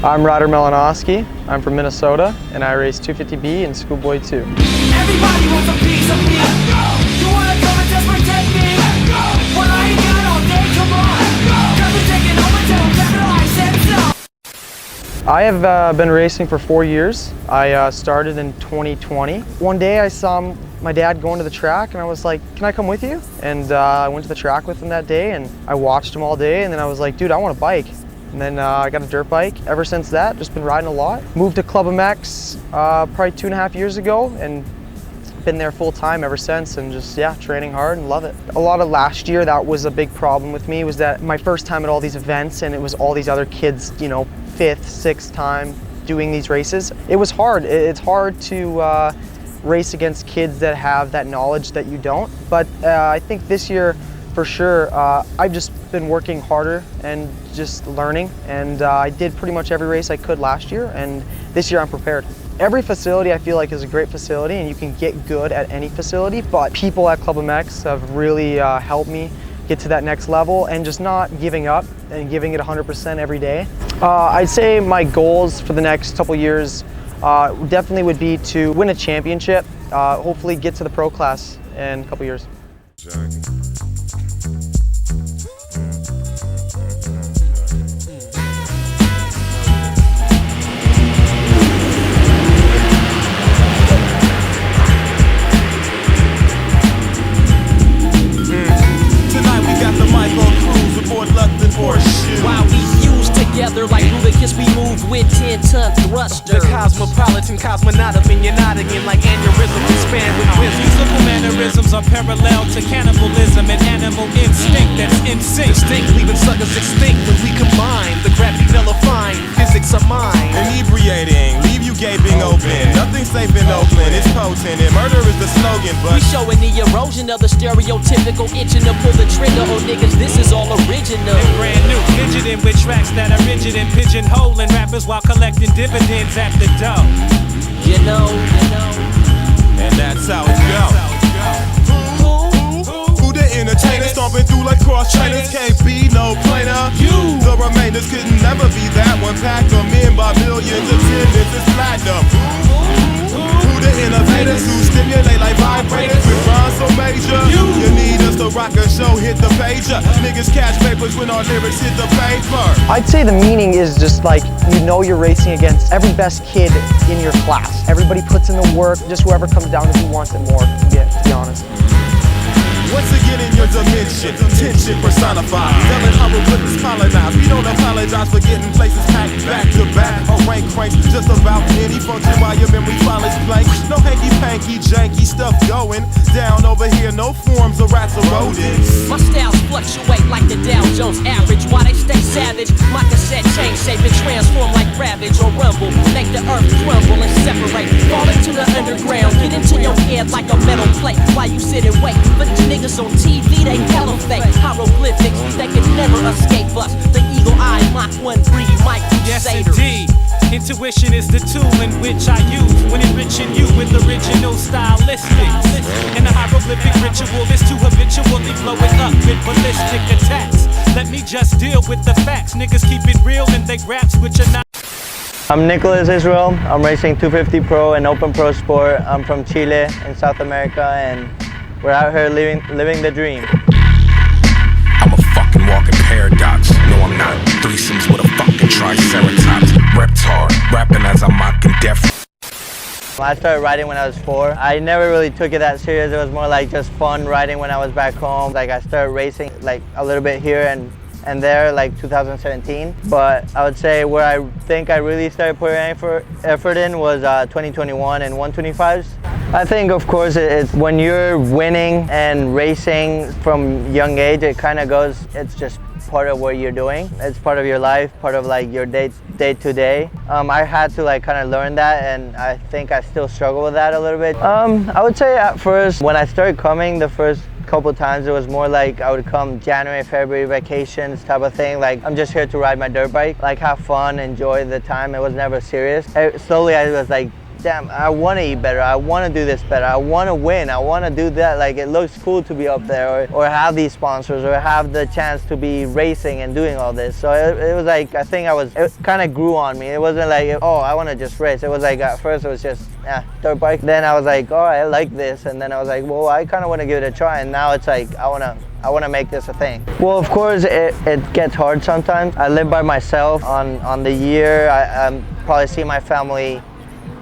I'm rider Melanoski. I'm from Minnesota, and I race 250B and Schoolboy 2. Everybody wants a piece of me. Let's go. You wanna come and just protect me? Let's go. What I ain't got all day, come on. Let's go. Got me taking over till capitalize and so. I have been racing for 4 years. I started in 2020. One day I saw my dad going to the track, and I was like, can I come with you? And I went to the track with him that day, and I watched him all day, and then I was like, dude, I want a bike. And then I got a dirt bike. Ever since that, just been riding a lot. Moved to Club MX probably 2.5 years ago, and been there full time ever since, and just, yeah, training hard and love it. A lot of last year, that was a big problem with me, was that my first time at all these events, and it was all these other kids, you know, 5th, 6th time doing these races. It was hard. It's hard to race against kids that have that knowledge that you don't. But I think this year, for sure, I've just been working harder and just learning, and I did pretty much every race I could last year, and this year I'm prepared. Every facility I feel like is a great facility, and you can get good at any facility, but people at Club MX have really helped me get to that next level and just not giving up and giving it 100% every day. I'd say my goals for the next couple years definitely would be to win a championship, hopefully get to the pro class in a couple years. While we fuse together like Rubicus, we move with 10-ton thrusters. The cosmopolitan, cosmonaut up in your noggin like aneurysm, expand with wisdom. Musical mannerisms are parallel to cannibalism and animal instinct that's in sync. Distinct, leaving suckers extinct when we combine. The gravity nullifying, physics are mine. Inebriating, leave you gaping open. Nothing safe in Oakland, it's potent, and murder is the slogan, but we showing the erosion of the stereotypical itching to pull the trigger. Oh niggas, this is all original. And brand new, fidgeting with tracks that are rigid and pigeonholing rappers while collecting dividends at the dough. You know. And that's how it goes. Who the entertainer stomping through like cross trainers? Can't be no plainer. You, the remainders couldn't never be that one. Pack them in by millions of attendance, it's platinum. Who the innovators who stimulate like vibrators with rhymes so major? You need us to rock a show, hit the pager. Niggas catch papers when our lyrics hit the paper. I'd say the meaning is just like, you know, you're racing against every best kid in your class. Everybody puts in the work, just whoever comes down to who wants it more, to be honest. Once again in your dimension, tension personified. Telling hieroglyphics colonized. We don't apologize for getting places packed back to back. Or rank cranks, just about any function while your memory file is blank. No hanky-panky, janky stuff going down over here. No forms of rats or rodents. My styles fluctuate like the Dow Jones average. Why they stay savage? My cassette change shape and transform like Ravage or Rumble. Make the earth crumble and separate. Fall into the underground, get into your head like a metal plate. While you sit and wait for these niggas on TV, they hella fake. Hieroglyphics, they can never escape us. The eagle eye, Mach 1 breed, Mike Yes Crusader. indeed, intuition is the tool in which I use when enriching you with original stylistics. And the hieroglyphic ritual is to habitually blow it up with ballistic attacks. Let me just deal with the facts. Niggas keep it real and they raps which are not. I'm Nicholas Israel. I'm racing 250 Pro and Open Pro Sport. I'm from Chile in South America, and we're out here living the dream. I'm a fucking walking paradox. No, I'm not. Threesomes with a fucking triceratops. Reptar, rapping as I'm mocking death. I started riding when I was 4. I never really took it that serious. It was more like just fun riding when I was back home. Like, I started racing like a little bit here and there, like 2017. But I would say where I think I really started putting effort in was 2021 and 125s. I think, of course, it's when you're winning and racing from young age, it kind of goes, it's just part of what you're doing. It's part of your life, part of like your day to day. I had to like kind of learn that, and I think I still struggle with that a little bit. I would say at first, when I started coming the first couple times, it was more like I would come January, February vacations type of thing. Like, I'm just here to ride my dirt bike, like have fun, enjoy the time. It was never serious. Slowly I was like damn, I want to eat better. I want to do this better. I want to win. I want to do that. Like, it looks cool to be up there, or have these sponsors, or have the chance to be racing and doing all this. So it was like, I think it kind of grew on me. It wasn't like, oh, I want to just race. It was like, at first it was just, dirt bike. Then I was like, oh, I like this. And then I was like, well, I kind of want to give it a try. And now it's like, I want to make this a thing. Well, of course, it gets hard sometimes. I live by myself. On the year, I probably see my family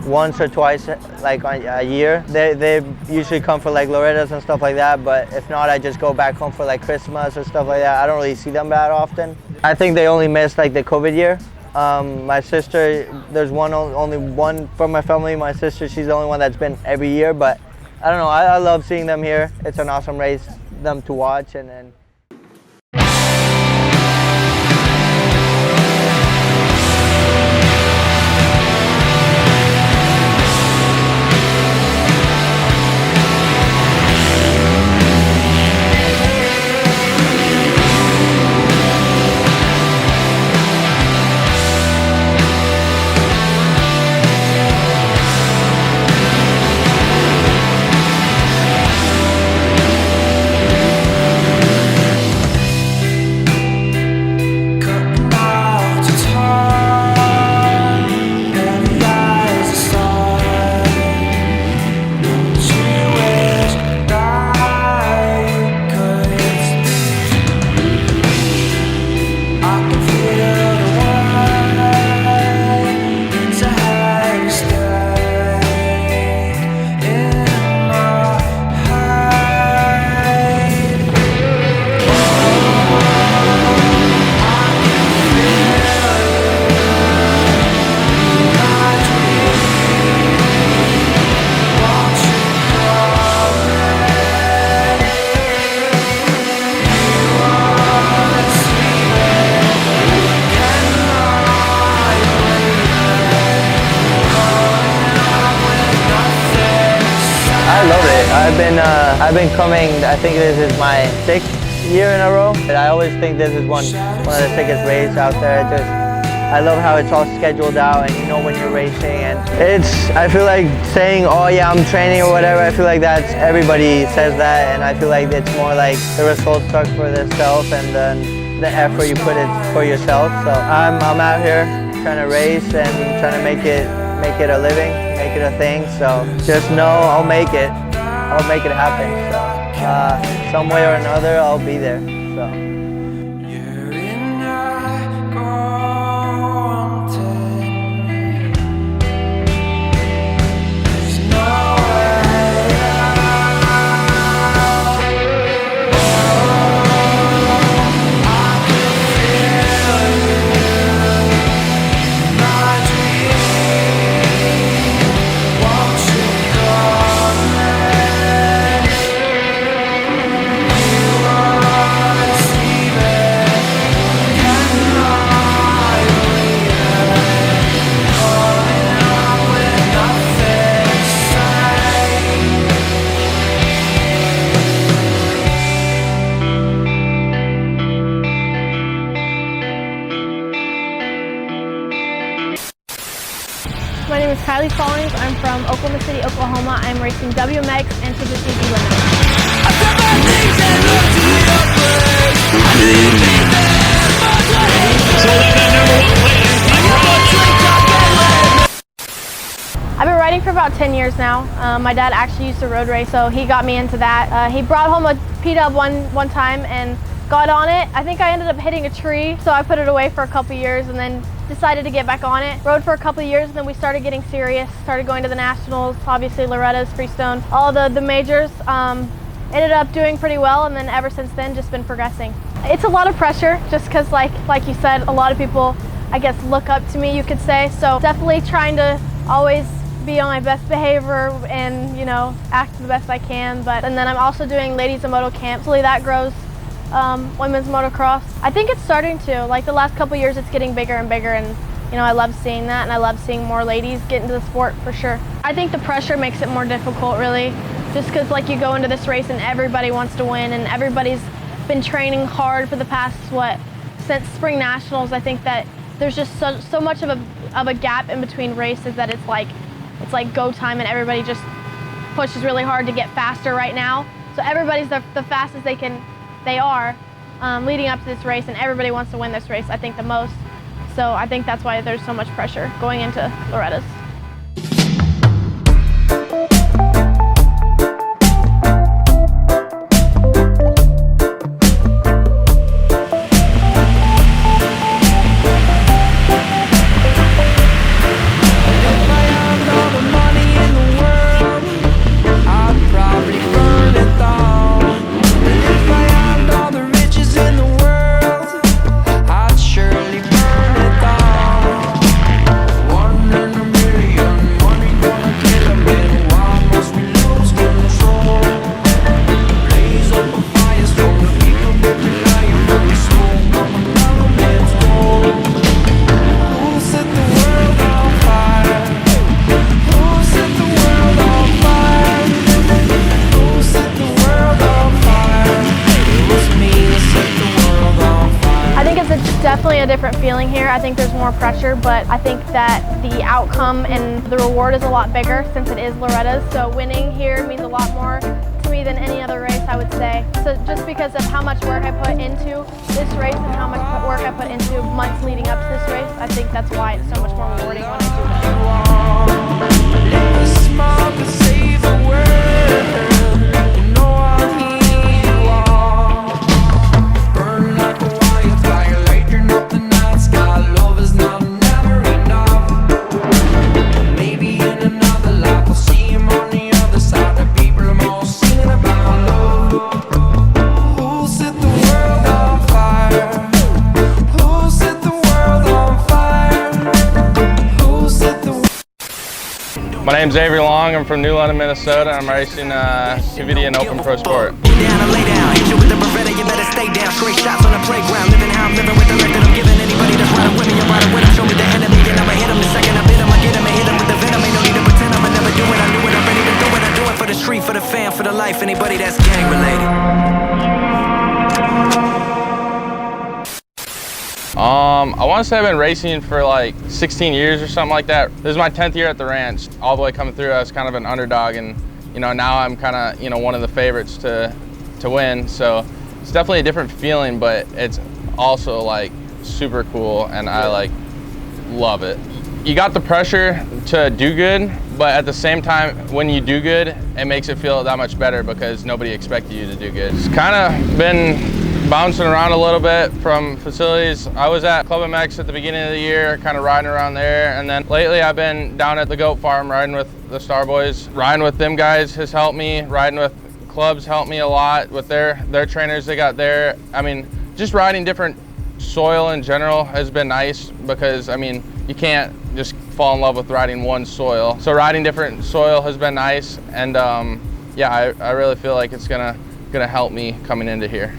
once or twice, like a year. They usually come for like Loretta's and stuff like that, but if not, I just go back home for like Christmas or stuff like that. I don't really see them that often. I think they only missed like the COVID year. My sister, there's only one from my family. My sister, she's the only one that's been every year, but I don't know, I love seeing them here. It's an awesome race, them to watch, and I've been coming, I think this is my 6th year in a row. And I always think this is one of the sickest races out there. I love how it's all scheduled out, and you know when you're racing. And I feel like saying, oh yeah, I'm training or whatever, I feel like everybody says that, and I feel like it's more like the results talk for themselves, and then the effort you put it for yourself. So I'm out here trying to race and trying to make it a living, make it a thing. So just know I'll make it. I'll make it happen. So some way or another, I'll be there. So. My name is Kylie Collins. I'm from Oklahoma City, Oklahoma. I'm racing WMX and Super Steezy Loretta. I've been riding for about 10 years now. My dad actually used to road race, so he got me into that. He brought home a P-dub one time and got on it. I think I ended up hitting a tree, so I put it away for a couple years and then decided to get back on it. Rode for a couple years, and then we started getting serious, started going to the nationals, obviously Loretta's, Freestone, all the majors. Ended up doing pretty well, and then ever since then just been progressing. It's a lot of pressure just because like you said, a lot of people I guess look up to me, you could say, so definitely trying to always be on my best behavior and, you know, act the best I can. And then I'm also doing Ladies in Moto Camp. Hopefully that grows women's motocross. I think it's starting to. Like the last couple years, it's getting bigger and bigger, and you know, I love seeing that, and I love seeing more ladies get into the sport for sure. I think the pressure makes it more difficult, really, just because like you go into this race and everybody wants to win, and everybody's been training hard for the past since spring nationals. I think that there's just so much of a gap in between races that it's like it's like go time and everybody just pushes really hard to get faster right now. So everybody's the fastest they are leading up to this race, and everybody wants to win this race, I think, the most. So I think that's why there's so much pressure going into Loretta's. Definitely a different feeling here. I think there's more pressure, but I think that the outcome and the reward is a lot bigger since it is Loretta's. So winning here means a lot more to me than any other race, I would say. So just because of how much work I put into this race and how much work I put into months leading up to this race, I think that's why it's so much more rewarding when I do this. My name's Avery Long. I'm from New London, Minnesota. I'm racing Canadian Open Pro Sport. Get down and lay down. Hit you with the Beretta, you better stay down. Straight shots on the playground. Living how I'm living with the life that I'm giving anybody that's riding with me. I'm riding with them. Show me the enemy, and I'ma hit him. The second I bit him, I get him and hit him with the venom. Ain't no need to pretend I'ma never do it. I do it. I'm ready to do it. I do it for the street, for the fan, for the life. Anybody that's gang related. I want to say I've been racing for like 16 years or something like that. This is my 10th year at the ranch. All the way coming through, I was kind of an underdog, and now I'm kind of one of the favorites to win. So it's definitely a different feeling, but it's also like super cool, and I like love it. You got the pressure to do good, but at the same time, when you do good, it makes it feel that much better because nobody expected you to do good. It's kind of been bouncing around a little bit from facilities. I was at Club MX at the beginning of the year, kind of riding around there, and then lately I've been down at the goat farm riding with the Star Boys. Riding with them guys has helped me. Riding with clubs helped me a lot with their trainers they got there. I mean, just riding different soil in general has been nice because, I mean, you can't just fall in love with riding one soil. So riding different soil has been nice, and yeah, I really feel like it's gonna help me coming into here.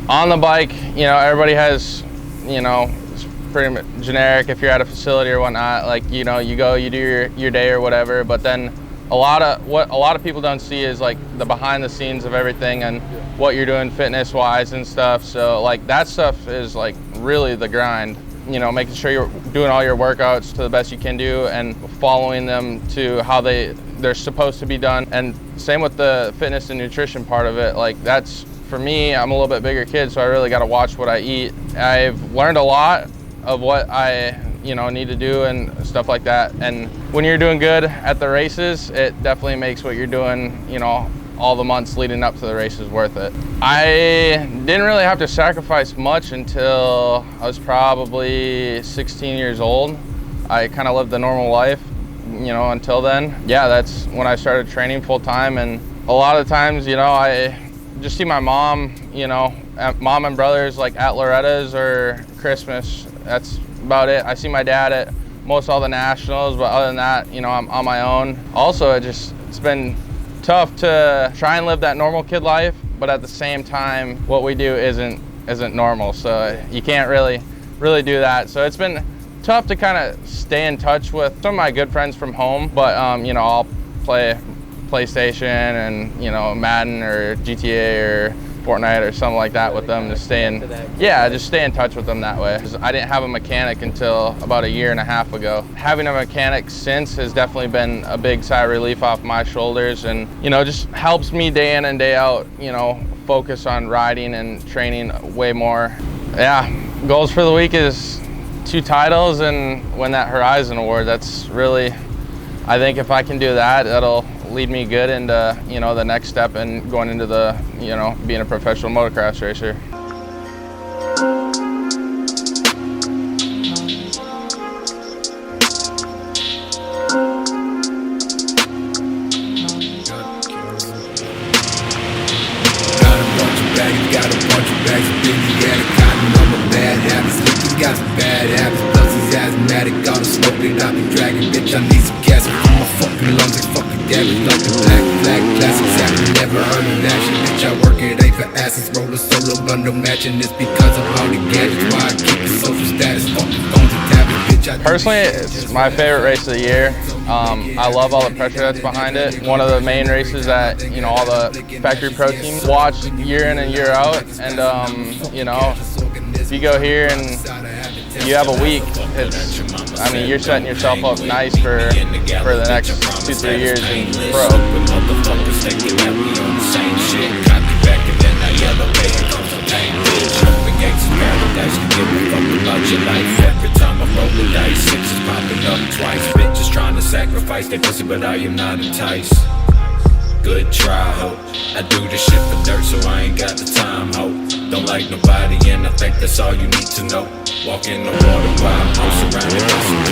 On the bike, everybody has, it's pretty much generic if you're at a facility or whatnot. Like, you go, you do your day or whatever. But then what a lot of people don't see is like the behind the scenes of everything and what you're doing fitness wise and stuff. So like that stuff is like really the grind. Making sure you're doing all your workouts to the best you can do and following them to how they're supposed to be done. And same with the fitness and nutrition part of it. Like that's, for me, I'm a little bit bigger kid, so I really got to watch what I eat. I've learned a lot of what I, need to do and stuff like that. And when you're doing good at the races, it definitely makes what you're doing, all the months leading up to the races worth it. I didn't really have to sacrifice much until I was probably 16 years old. I kind of lived the normal life, until then. Yeah, that's when I started training full time, and a lot of times, I just see my mom, mom and brothers like at Loretta's or Christmas. That's about it. I see my dad at most all the nationals, but other than that, I'm on my own. Also, it's been tough to try and live that normal kid life, but at the same time, what we do isn't normal. So you can't really do that. So it's been tough to kind of stay in touch with some of my good friends from home, but I'll play PlayStation and Madden or GTA or fortnight or something like that with them, just stay in touch with them that way. 'Cause I didn't have a mechanic until about a year and a half ago. Having a mechanic since has definitely been a big sigh of relief off my shoulders, and just helps me day in and day out, focus on riding and training way more. Yeah, goals for the week is 2 titles and win that Horizon Award. That's really, I think if I can do that, that'll lead me good into, the next step and going into the, being a professional motocross racer. Got a bunch of bags of Biggie, got a cotton on my bad habits. He's got some bad habits, plus he's asthmatic. All the smoke that I be dragging, bitch, I need some gas from my fucking lungs like fucking damage. Like the black classics, haven't never heard of that shit. Bitch, I work it ain't for asses, roll a solo bundle matching. It's because of all the gadgets, why I keep the social status, fucking phones and tablets, bitch. Personally, it's my favorite race of the year. I love all the pressure that's behind it. One of the main races that, all the factory pro teams watch year in and year out. And, if you go here and you have a week, you're setting yourself up nice for the next 2-3 years in pro. Every time I'm rolling dice, 6 is popping up twice. Bitches trying to sacrifice their pussy, but I am not enticed. Good try, ho. I do this shit for dirt, so I ain't got the time, ho. Don't like nobody, and I think that's all you need to know. Walk in the water while I'm surrounded by some